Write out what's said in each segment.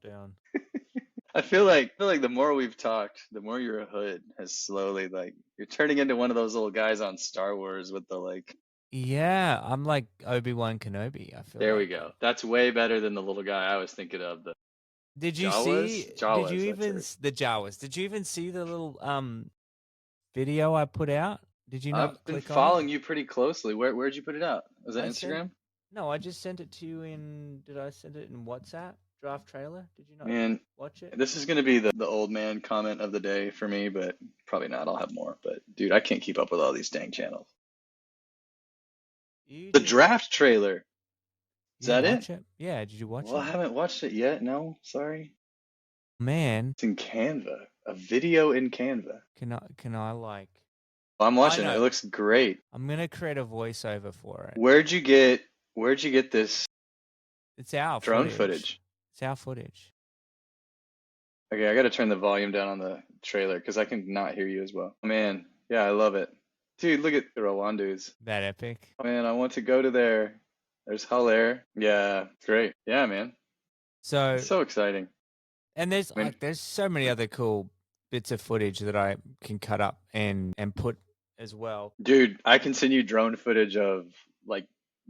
down. I feel like the more we've talked, the more your hood has slowly like you're turning into one of those little guys on Star Wars with the like. Yeah, I'm like Obi-Wan Kenobi, I feel There we like. go. That's way better than the little guy I was thinking of. The Did you Jawas, see, Jawas. That's it. the Jawas, did you even see the little video I put out? Did you not I've been click on it? following you pretty closely. Where'd you put it out? Was it I sent Instagram? No, I just sent it to you did I send it in WhatsApp? Draft trailer? Did you not Man, watch it? this is gonna be the old man comment of the day for me, but probably not. I'll have more. But dude, I can't keep up with all these dang channels. You The didn't draft trailer. Is you didn't that it? watch it? Yeah, did you watch Well, I it? haven't watched it yet. No, sorry. Man, It's in Canva. A video in Canva. can I like Well, I'm I watching it. It know. looks great. I'm gonna create a voiceover for it. Where'd you get this It's our drone footage. footage? It's our footage. Okay, I gotta turn the volume down on the trailer because I can not hear you as well. Man, yeah, I love it. Dude, look at the Rwandus. That epic. Man, I want to go to there. There's Haller. Yeah, great. Yeah, man. So It's so exciting. and there's I mean, there's so many other cool bits of footage that I can cut up and put as well. dude, I can send you drone footage of like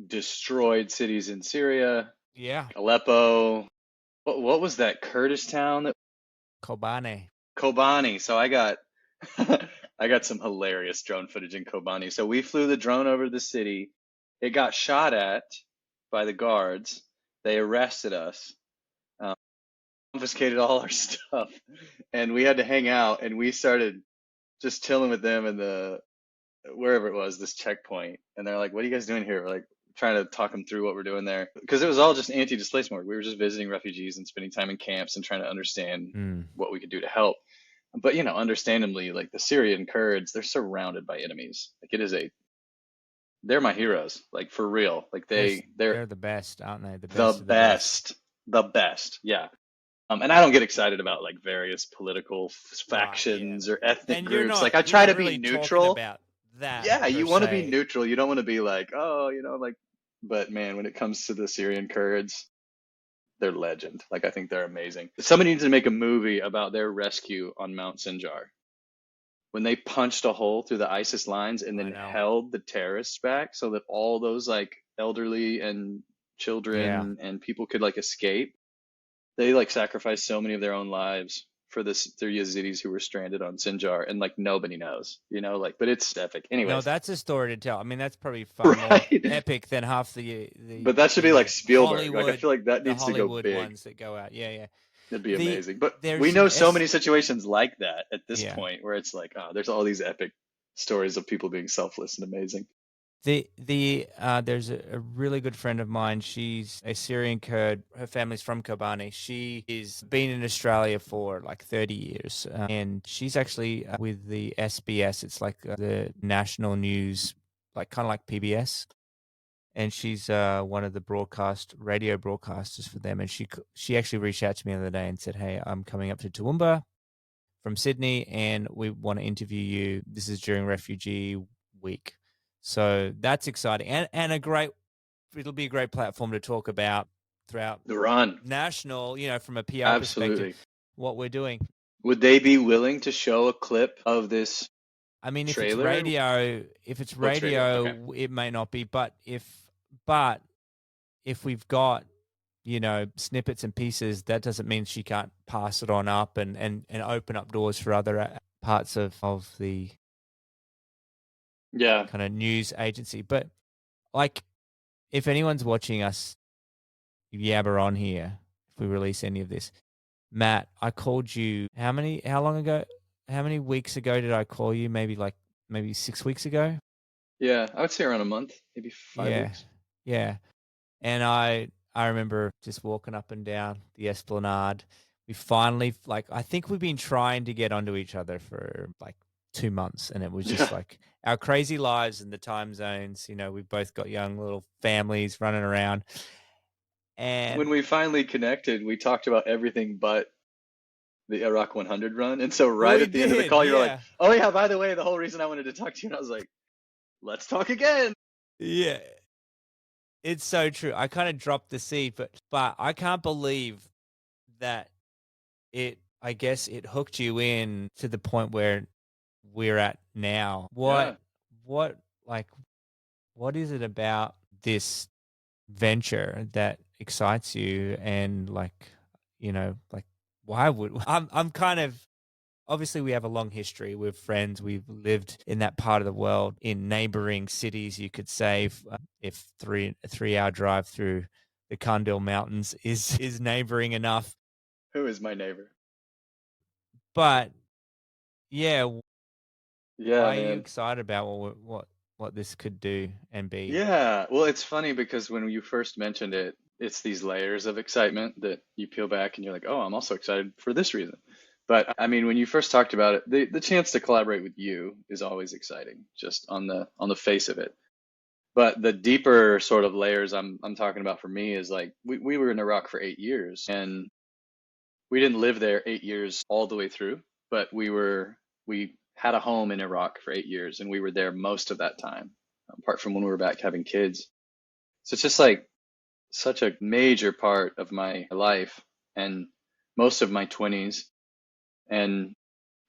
destroyed cities in Syria, Yeah. Aleppo. What was that Kurdish town that Kobane. Kobani. So I got I got some hilarious drone footage in Kobani. So we flew the drone over the city. It got shot at by the guards. They arrested us, confiscated all our stuff, and we had to hang out. And we started just chilling with them in the wherever it was, this checkpoint. And they're like, "What are you guys doing here?" We're like trying to talk them through what we're doing there because it was all just anti-displacement work. We were just visiting refugees and spending time in camps and trying to understand what we could do to help. But you know, understandably, like the Syrian Kurds, they're surrounded by enemies. Like they're my heroes. Like for real. Like they're They're the best, aren't they? The the best of the best. the best. Yeah. And I don't get excited about like various political Right, yeah. factions or ethnic And groups. Like I try to be really talking neutral. about that. Yeah, per you want to be se. neutral. You don't want to be like, oh, you know, like. But man, when it comes to the Syrian Kurds, they're legend. Like I think they're amazing. Somebody needs to make a movie about their rescue on Mount Sinjar when they punched a hole through the ISIS lines and I then know. held the terrorists back so that all those like elderly and children and people could like escape. They like sacrificed so many of their own lives for this. They're Yazidis who were stranded on Sinjar, and like nobody knows, you know, like. But it's epic. No, Anyways, that's a story to tell. I mean, that's probably far more epic than half the but that should be like Spielberg. Hollywood, like I feel like that the needs to go Hollywood big. ones that go out. Yeah, yeah. It'd be amazing. But there's we know an so many situations like that at this Yeah. point where it's like, oh, there's all these epic stories of people being selfless and amazing. There's a really good friend of mine. She's a Syrian Kurd. Her family's from Kobani. She is been in Australia for like 30 years, and she's actually with the SBS. It's like the national news, like kind of like PBS. And she's one of the radio broadcasters for them. And she actually reached out to me the other day and said, "Hey, I'm coming up to Toowoomba from Sydney, and we want to interview you. This is during Refugee Week." So that's exciting and it'll be a great platform to talk about throughout The run. national, from a PR Absolutely. perspective, what we're doing. Would they be willing to show a clip of this? I mean, trailer? if it's radio, okay. It may not be, but if we've got, snippets and pieces, that doesn't mean she can't pass it on up and open up doors for other parts of the kind of news agency. But like, if anyone's watching us yabber on here, if we release any of this, Matt, I called you how long ago? How many weeks ago did I call you? Maybe 6 weeks ago? Yeah, I would say around a month, maybe 5 weeks. Yeah. And I remember just walking up and down the Esplanade. We finally, I think we've been trying to get onto each other for 2 months, and it was just our crazy lives and the time zones. We've both got young little families running around. And when we finally connected, we talked about everything but the Iraq 100 run. And so at the end of the call, you were like, "Oh yeah, by the way, the whole reason I wanted to talk to you," and I was like, "Let's talk again." Yeah. It's so true. I kind of dropped the seed, but I can't believe that I guess it hooked you in to the point where we're at now. Yeah. What, like, what is it about this venture that excites you? And like, like, why would I'm kind of, obviously we have a long history. We're friends. We've lived in that part of the world in neighboring cities, you could say, if a 3 hour drive through the Kandil Mountains is neighboring enough. Who is my neighbor? But yeah, Yeah, why are you man. excited about what this could do and be? Yeah. Well, it's funny because when you first mentioned it, it's these layers of excitement that you peel back and you're like, oh, I'm also excited for this reason. But I mean, when you first talked about it, the chance to collaborate with you is always exciting, just on the face of it. But the deeper sort of layers I'm talking about for me is like we were in Iraq for 8 years, and we didn't live there 8 years all the way through, but we had a home in Iraq for 8 years, and we were there most of that time, apart from when we were back having kids. So it's just like such a major part of my life and most of my 20s, and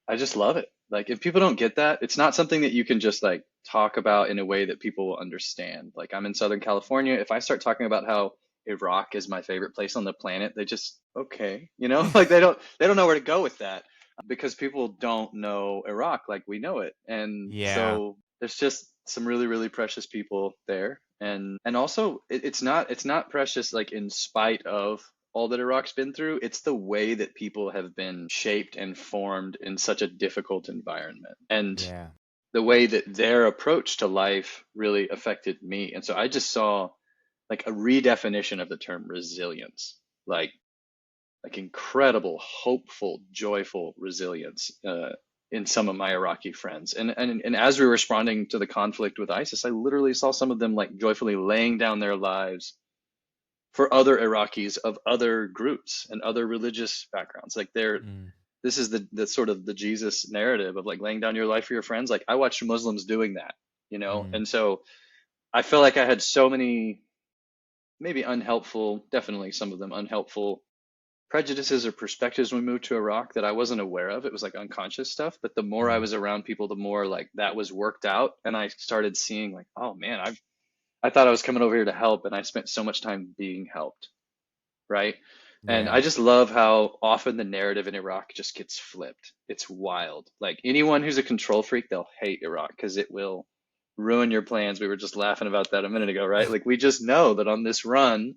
I just love it. Like if people don't get that, it's not something that you can just like talk about in a way that people will understand. Like I'm in Southern California. If I start talking about how Iraq is my favorite place on the planet, they just okay, like they don't know where to go with that because people don't know Iraq like we know it. And Yeah. so there's just some really really precious people there, and also it's not precious like in spite of all that Iraq's been through. It's the way that people have been shaped and formed in such a difficult environment, and Yeah. the way that their approach to life really affected me. And so I just saw like a redefinition of the term resilience, like incredible, hopeful, joyful resilience in some of my Iraqi friends. And as we were responding to the conflict with ISIS, I literally saw some of them like joyfully laying down their lives for other Iraqis of other groups and other religious backgrounds. Like Mm. this is the sort of the Jesus narrative of like laying down your life for your friends. Like I watched Muslims doing that. Mm. And so I feel like I had so many maybe unhelpful, definitely some of them unhelpful prejudices or perspectives when we moved to Iraq that I wasn't aware of. It was like unconscious stuff. But the more I Mm. was around people, the more like that was worked out. And I started seeing like, oh man, I thought I was coming over here to help, and I spent so much time being helped, right? And I Yeah. just love how often the narrative in Iraq just gets flipped. It's wild. Like anyone who's a control freak, they'll hate Iraq because it will ruin your plans. We were just laughing about that a minute ago, right? Like we just know that on this run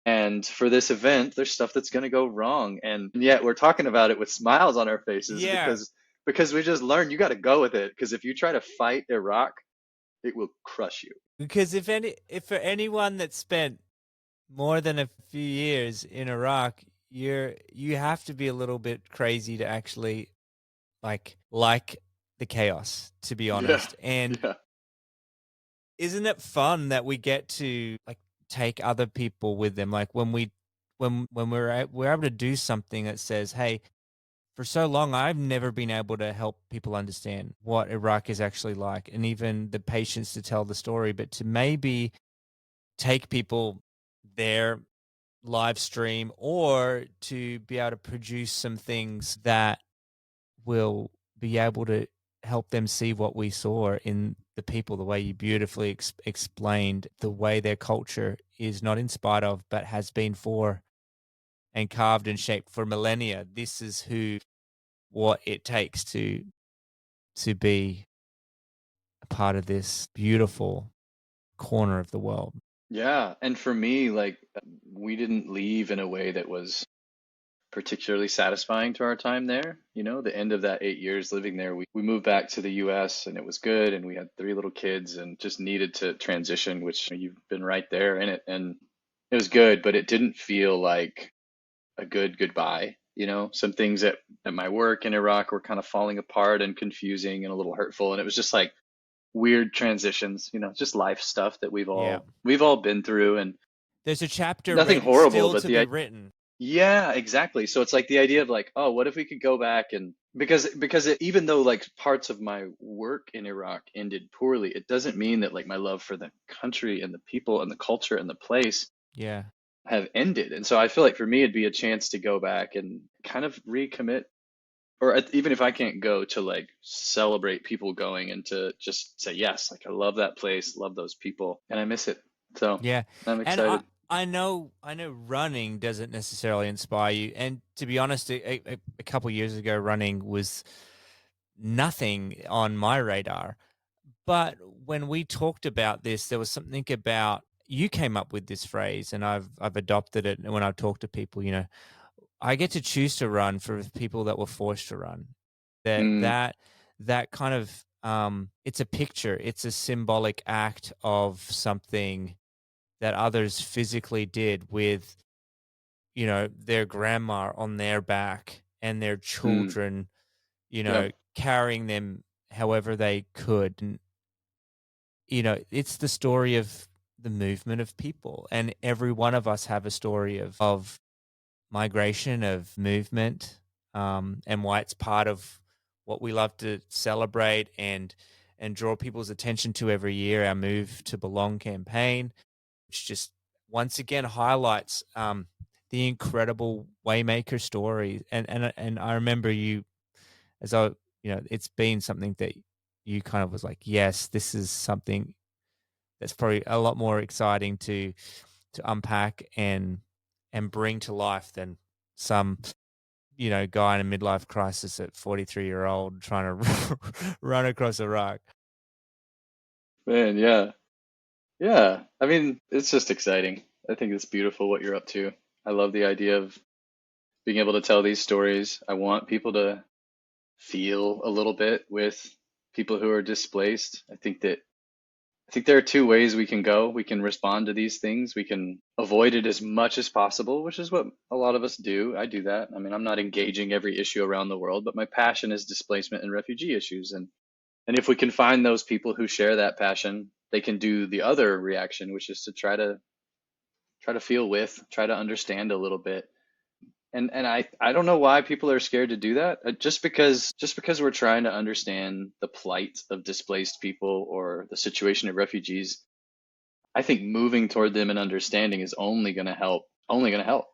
and for this event, there's stuff that's going to go wrong. And yet we're talking about it with smiles on our faces Yeah. because we just learned you got to go with it. Because if you try to fight Iraq, it will crush you. Because if for anyone that spent more than a few years in Iraq, you have to be a little bit crazy to actually like the chaos, to be Yeah. honest. And Yeah. isn't it fun that we get to like take other people with them? Like when we're able to do something that says, "Hey, for so long I've never been able to help people understand what Iraq is actually like, and even the patience to tell the story, but to maybe take people there live stream or to be able to produce some things that will be able to help them see what we saw in the people, the way you beautifully explained the way their culture is not in spite of, but has been for and carved and shaped for millennia. This is what it takes to be a part of this beautiful corner of the world. Yeah. And for me, like we didn't leave in a way that was particularly satisfying to our time there. The end of that 8 years living there, we moved back to the US and it was good. And we had three little kids and just needed to transition, which you've been right there in it. And it was good, but it didn't feel like a good goodbye. Some things at my work in Iraq were kind of falling apart and confusing and a little hurtful. And it was just like weird transitions, just life stuff that we've Yeah. all we've all been through, and There's a chapter nothing ready horrible, still but to be written. yeah, exactly. So it's like the idea of like, oh, what if we could go back and even though like parts of my work in Iraq ended poorly, it doesn't mean that like my love for the country and the people and the culture and the place Yeah. have ended. And so I feel like for me, it'd be a chance to go back and kind of recommit, or even if I can't go, to like celebrate people going and to just say, yes, like I love that place, love those people, and I miss it. So Yeah. I'm And excited. I know running doesn't necessarily inspire you. And to be honest, a couple years ago, running was nothing on my radar. But when we talked about this, there was something about you came up with this phrase, and I've adopted it. And when I talk to people, I get to choose to run for people that were forced to run. That Mm, that that kind of it's a picture. It's a symbolic act of something that others physically did with, their grandma on their back and their mm, children, yep. carrying them however they could. And, it's the story of the movement of people. And every one of us have a story of migration, of movement, and why it's part of what we love to celebrate and draw people's attention to every year, our Move to Belong campaign, which just once again highlights the incredible Waymaker story. And I remember you as it's been something that you kind of was like, yes, this is something that's probably a lot more exciting to unpack and bring to life than some guy in a midlife crisis at 43-year-old trying to run across Iraq. Man, yeah. Yeah. I mean, it's just exciting. I think it's beautiful what you're up to. I love the idea of being able to tell these stories. I want people to feel a little bit with people who are displaced. I think there are two ways we can go. We can respond to these things. We can avoid it as much as possible, which is what a lot of us do. I do that. I mean, I'm not engaging every issue around the world, but my passion is displacement and refugee issues. And if we can find those people who share that passion, they can do the other reaction, which is to try to feel with, try to understand a little bit. And I don't know why people are scared to do that. Just because we're trying to understand the plight of displaced people or the situation of refugees, I think moving toward them and understanding is only going to help. Only going to help,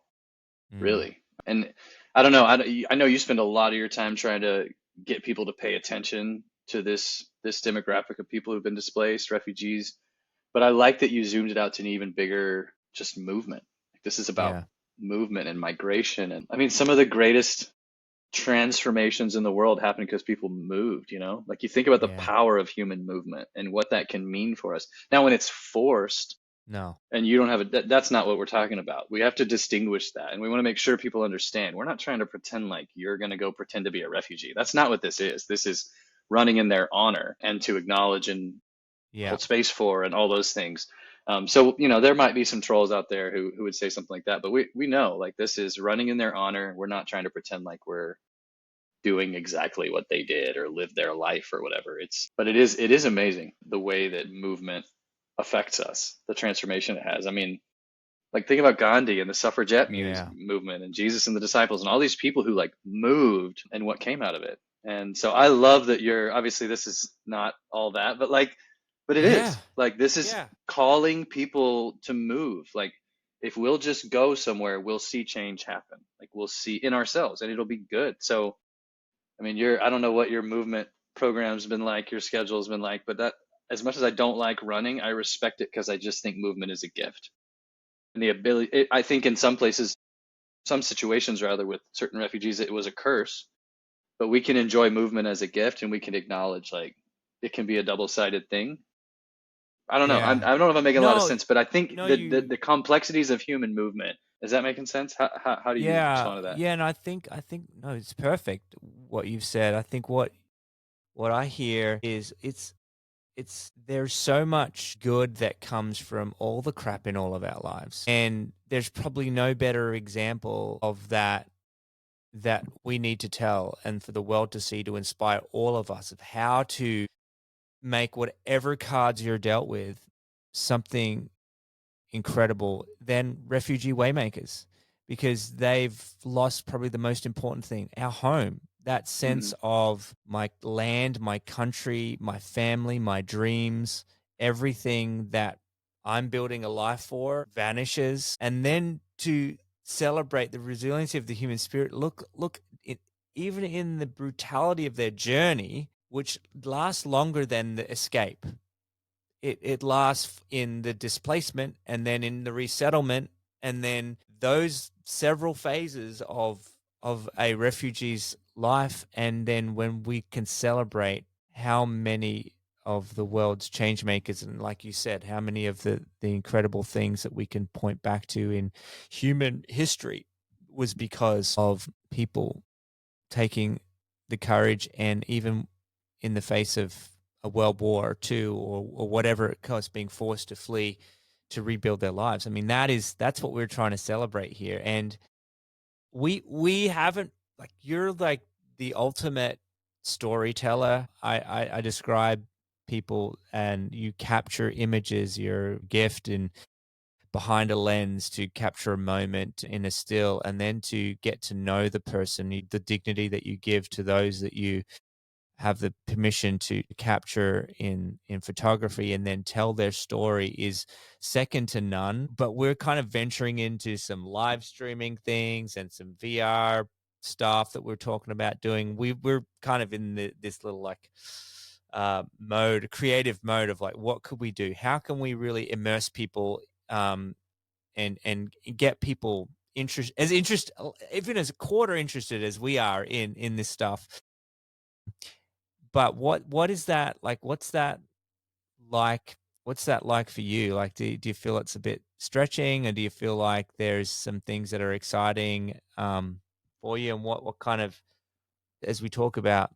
Mm. really. And I don't know. I know you spend a lot of your time trying to get people to pay attention to this demographic of people who've been displaced, refugees. But I like that you zoomed it out to an even bigger just movement. Like this is about Yeah. movement and migration. And I mean, some of the greatest transformations in the world happen because people moved, Like you think about the Yeah. power of human movement and what that can mean for us. Now, when it's forced, No. and you don't have that's not what we're talking about. We have to distinguish that, and we want to make sure people understand. We're not trying to pretend like you're going to go pretend to be a refugee. That's not what this is. This is running in their honor and to acknowledge and Yeah. hold space for and all those things. So there might be some trolls out there who would say something like that, but we know like this is running in their honor. We're not trying to pretend like we're doing exactly what they did or live their life or whatever. But it is amazing the way that movement affects us, the transformation it has. I mean, like think about Gandhi and the suffragette Yeah. movement and Jesus and the disciples and all these people who like moved and what came out of it. And so I love that you're obviously this is not all that, but it Yeah. is. Like this is Yeah. calling people to move. Like if we'll just go somewhere, we'll see change happen. Like we'll see in ourselves and it'll be good. So I mean, I don't know what your movement program's been like, your schedule's been like, but that as much as I don't like running, I respect it because I just think movement is a gift. And the ability, I think in some places, some situations rather, with certain refugees, it was a curse, but we can enjoy movement as a gift and we can acknowledge like it can be a double-sided thing. I don't know. I Yeah. don't know if I'm making a lot of No, sense, but I think no, the complexities of human movement, is that making sense? How do you yeah. respond to that? Yeah. And I think, no, it's perfect what you've said. I think what I hear is there's so much good that comes from all the crap in all of our lives. And there's probably no better example of that we need to tell and for the world to see to inspire all of us of how to make whatever cards you're dealt with something incredible than refugee waymakers, because they've lost probably the most important thing, our home. That Hmm. sense of my land, my country, my family, my dreams, everything that I'm building a life for vanishes. And then to celebrate the resiliency of the human spirit, look, even in the brutality of their journey, which lasts longer than the escape. It lasts in the displacement and then in the resettlement, and then those several phases of a refugee's life. And then when we can celebrate how many of the world's change makers, and like you said, how many of the incredible things that we can point back to in human history was because of people taking the courage, and even in the face of a world war or two, or whatever it costs, being forced to flee to rebuild their lives. I mean, that's what we're trying to celebrate here. And we haven't, like, you're like the ultimate storyteller. I describe people, and you capture images, your gift, and behind a lens to capture a moment in a still, and then to get to know the person, the dignity that you give to those that you have the permission to capture in photography, and then tell their story, is second to none. But we're kind of venturing into some live streaming things and some VR stuff that we're talking about doing. We're kind of in this little, like, creative mode of, like, what could we do? How can we really immerse people, and get people even as a quarter interested as we are in this stuff. But what is that like? What's that like? What's that like for you? Like, do you feel it's a bit stretching, or do you feel like there's some things that are exciting for you? And what kind of, as we talk about,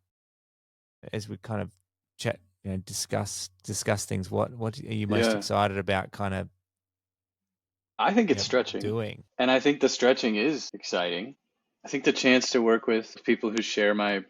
as we kind of chat, discuss things, what are you most Yeah, excited about, kind of, I think it's stretching. doing? And I think the stretching is exciting. I think the chance to work with people who share my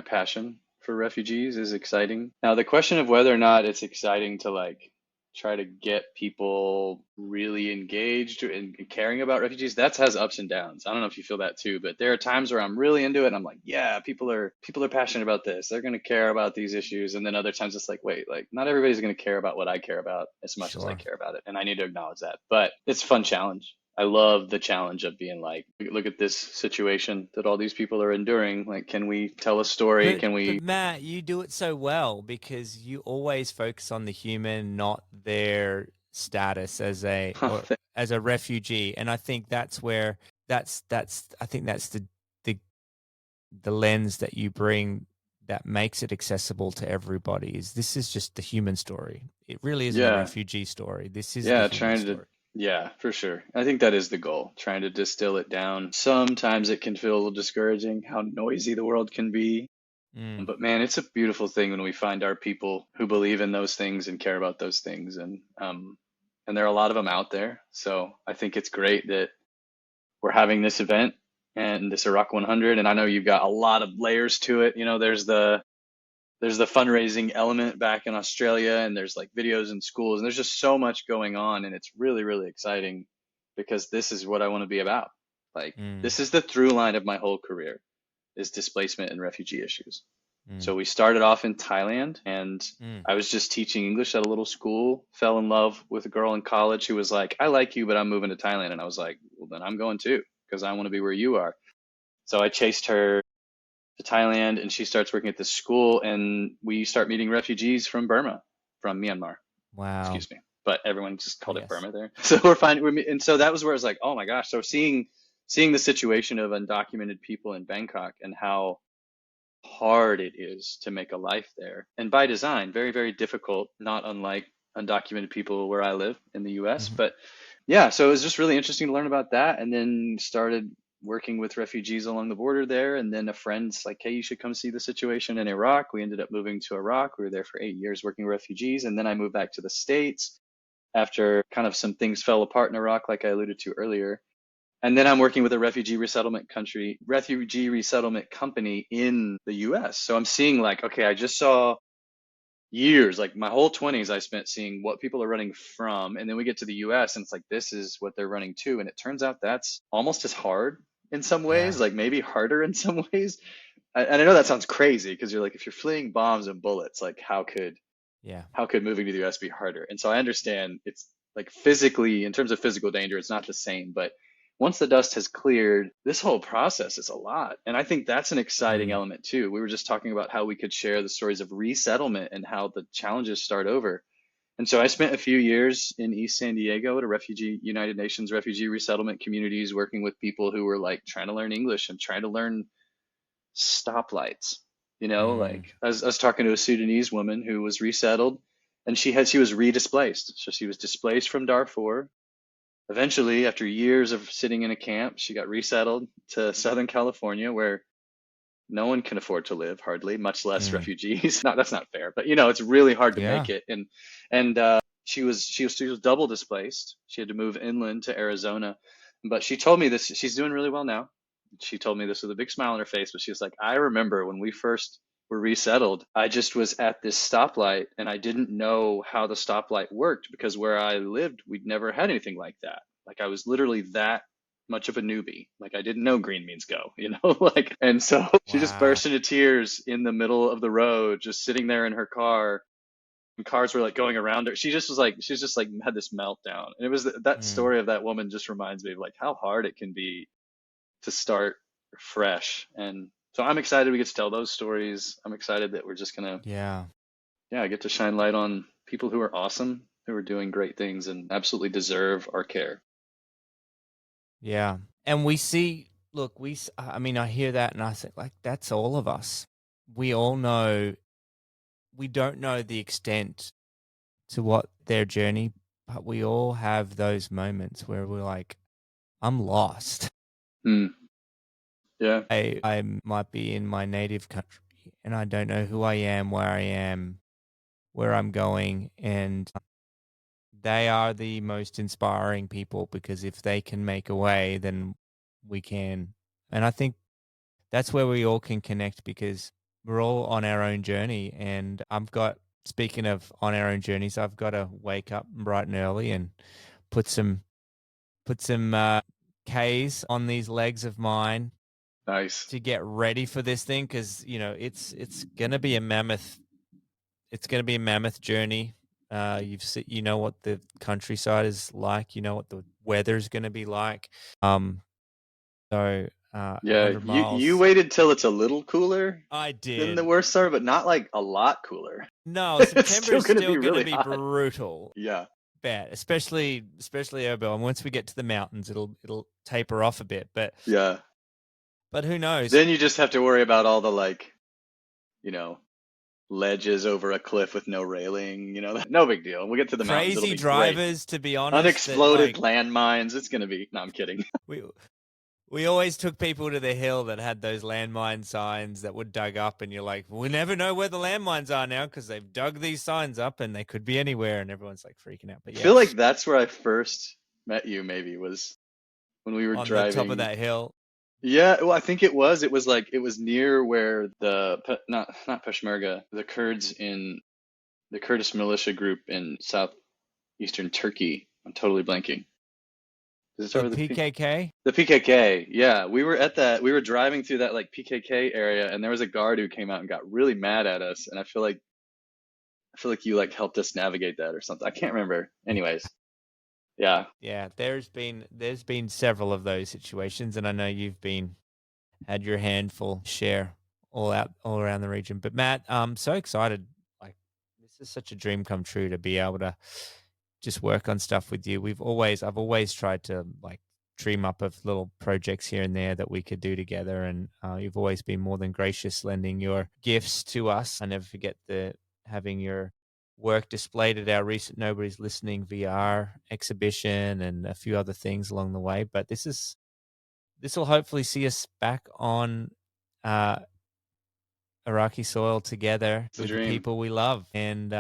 passion for refugees is exciting. Now, the question of whether or not it's exciting to like try to get people really engaged and caring about refugees, that has ups and downs. I don't know if you feel that too, but there are times where I'm really into it and I'm like, yeah, people are passionate about this. They're going to care about these issues. And then other times it's like, wait, like not everybody's going to care about what I care about as much as I Sure. care about it. And I need to acknowledge that. But it's a fun challenge. I love the challenge of being like, look at this situation that all these people are enduring. Like, can we tell a story? But Can we? Matt, you do it so well because you always focus on the human, not their status as a refugee. And I think that's where that's I think that's the the lens that you bring that makes it accessible to everybody. Is this is just the human story. It really isn't a Yeah, refugee story. This is the yeah, human trying to, story. yeah, for sure. I think that is the goal, trying to distill it down. Sometimes it can feel a little discouraging how noisy the world can be. Mm, But man, it's a beautiful thing when we find our people who believe in those things and care about those things. And there are a lot of them out there. So I think it's great that we're having this event and this Iraq 100. And I know you've got a lot of layers to it. You know, there's the fundraising element back in Australia, and there's like videos in schools, and there's just so much going on, and it's really, really exciting because this is what I want to be about. Like, mm, this is the through line of my whole career is displacement and refugee issues. mm, So we started off in Thailand, and mm. I was just teaching English at a little school, fell in love with a girl in college who was like, I like you, but I'm moving to Thailand. And I was like, well, then I'm going too, because I want to be where you are. So I chased her to Thailand, and she starts working at this school, and we start meeting refugees from Burma, from Myanmar, Wow. excuse me, but everyone just called it Yes. Burma there. So we're fine. And so that was where I was like, oh my gosh. So seeing the situation of undocumented people in Bangkok and how hard it is to make a life there, and by design, very, very difficult, not unlike undocumented people where I live in the US. Hmm. But yeah, so it was just really interesting to learn about that, and then started working with refugees along the border there. And then a friend's like, hey, you should come see the situation in Iraq. We ended up moving to Iraq. We were there for 8 years working with refugees. And then I moved back to the States after kind of some things fell apart in Iraq, like I alluded to earlier. And then I'm working with a refugee resettlement company in the US. So I'm seeing like, okay, I just saw years, like my whole 20s, I spent seeing what people are running from. And then we get to the US and it's like, this is what they're running to. And it turns out that's almost as hard in some Yeah. ways, like maybe harder in some ways. And I know that sounds crazy because you're like, if you're fleeing bombs and bullets, like how could Yeah. moving to the US be harder? And so I understand like physically, in terms of physical danger, it's not the same. But once the dust has cleared, this whole process is a lot. And I think that's an exciting Mm, element too. We were just talking about how we could share the stories of resettlement and how the challenges start over. And so I spent a few years in East San Diego at a United Nations refugee resettlement communities, working with people who were like trying to learn English and trying to learn stoplights. mm, Like I was talking to a Sudanese woman who was resettled, and she was redisplaced. So she was displaced from Darfur. Eventually, after years of sitting in a camp, she got resettled to Southern California, where no one can afford to live, hardly, much less mm. refugees. No, that's not fair, but it's really hard to Yeah. make it. And she was double displaced. She had to move inland to Arizona, but she told me this. She's doing really well now. She told me this with a big smile on her face, but she was like, I remember when we first were resettled, I just was at this stoplight and I didn't know how the stoplight worked because where I lived, we'd never had anything like that. Like I was literally that much of a newbie. Like I didn't know green means go, like, and so she just Wow. burst into tears in the middle of the road, just sitting there in her car. And cars were like going around her. She's just like had this meltdown. And it was that Mm. story of that woman just reminds me of like how hard it can be to start fresh. And so I'm excited we get to tell those stories. I'm excited that we're just gonna, Yeah. yeah, get to shine light on people who are awesome, who are doing great things and absolutely deserve our care. Yeah. And we see, look, I mean, I hear that and I think, like, that's all of us. We all know, we don't know the extent to what their journey, but we all have those moments where we're like, I'm lost. Hmm. Yeah. I might be in my native country and I don't know who I am, where I'm going. And they are the most inspiring people because if they can make a way, then we can. And I think that's where we all can connect because we're all on our own journey. And speaking of on our own journeys, I've got to wake up bright and early and put some, K's on these legs of mine Nice. to get ready for this thing. Cause it's going to be a mammoth. It's going to be a mammoth journey. You know what the countryside is like. You know what the weather's going to be like. Um, so Yeah, 100 you miles. waited till it's a little cooler I than the did. worst summer, but not like a lot cooler. No, It's September still is gonna still be going to really be hot. brutal. Yeah. Bad, especially Erbil. And once we get to the mountains, it'll taper off a bit. Yeah. But who knows? Then you just have to worry about all the like, you know, ledges over a cliff with no railing, no big deal. When we get to the mountains, it'll Crazy be great. drivers, to be honest, that Unexploded like landmines. It's gonna be, no, I'm kidding. we we always took people to the hill that had those landmine signs that were dug up, and you're like, we never know where the landmines are now because they've dug these signs up and they could be anywhere, and everyone's like freaking out. But I yeah, feel like that's where I first met you, maybe, was when we were on the top of driving. that hill. Yeah, well, I think it was near where not Peshmerga, the Kurds in the Kurdish militia group in southeastern Turkey. I'm totally blanking. Does it start The with a P? PKK. The PKK. Yeah, we were at that. We were driving through that like PKK area, and there was a guard who came out and got really mad at us. And I feel like you like helped us navigate that or something. I can't remember. Anyways, yeah. Yeah, there's been several of those situations, and I know you've been had your handful share all around the region. But Matt, I'm so excited. Like, this is such a dream come true to be able to just work on stuff with you. I've always tried to like dream up of little projects here and there that we could do together, and you've always been more than gracious lending your gifts to us. I never forget the having your work displayed at our recent Nobody's Listening VR exhibition and a few other things along the way. But this will hopefully see us back on uh, Iraqi soil together It's a with the dream. people we love and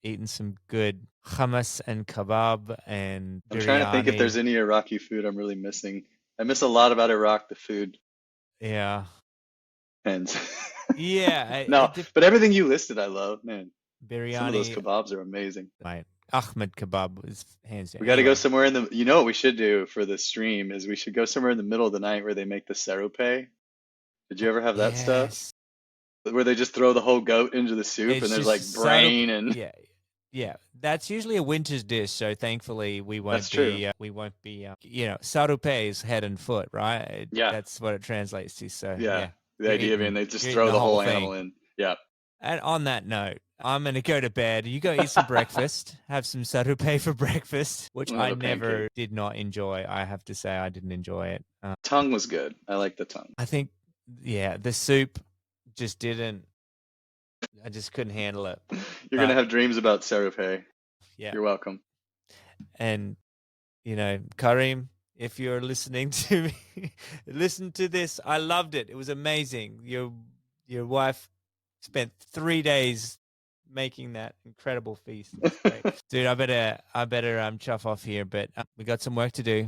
eating some good hummus and kebab and I'm trying to think if there's biryani. any Iraqi food I'm really missing. I miss a lot about Iraq, the food. Yeah. And Yeah. no, but everything you listed, I love, man. Some of those Biryani, kebabs are amazing. mate. Ahmed kebab is hands down. We got to go Anyway. somewhere what we should do for the stream is we should go somewhere in the middle of the night where they make the serope. Did you ever have that stuff? Yes. Where they just throw the whole goat into the soup and It's there's just like brain and yeah. Yeah, that's usually a winter's dish. So thankfully, That's true. we won't be, sarupe is head and foot, right? Yeah. That's what it translates to. So Yeah. yeah, The idea being they just you're eating throw the the whole whole thing. animal in. Yeah. And on that note, I'm gonna go to bed. You go eat some breakfast, have some sarupe for breakfast, which We'll have I a pancake. never did not enjoy. I have to say, I didn't enjoy it. Tongue was good. I like the tongue. I think, yeah, the soup just didn't. I just couldn't handle it. You're gonna But have dreams about Sarupe. yeah, You're welcome. and Karim, if you're listening to me, listen to this. I loved it. It was amazing. Your wife spent 3 days making that incredible feast. It's great. Dude, I better chuff off here, but we got some work to do.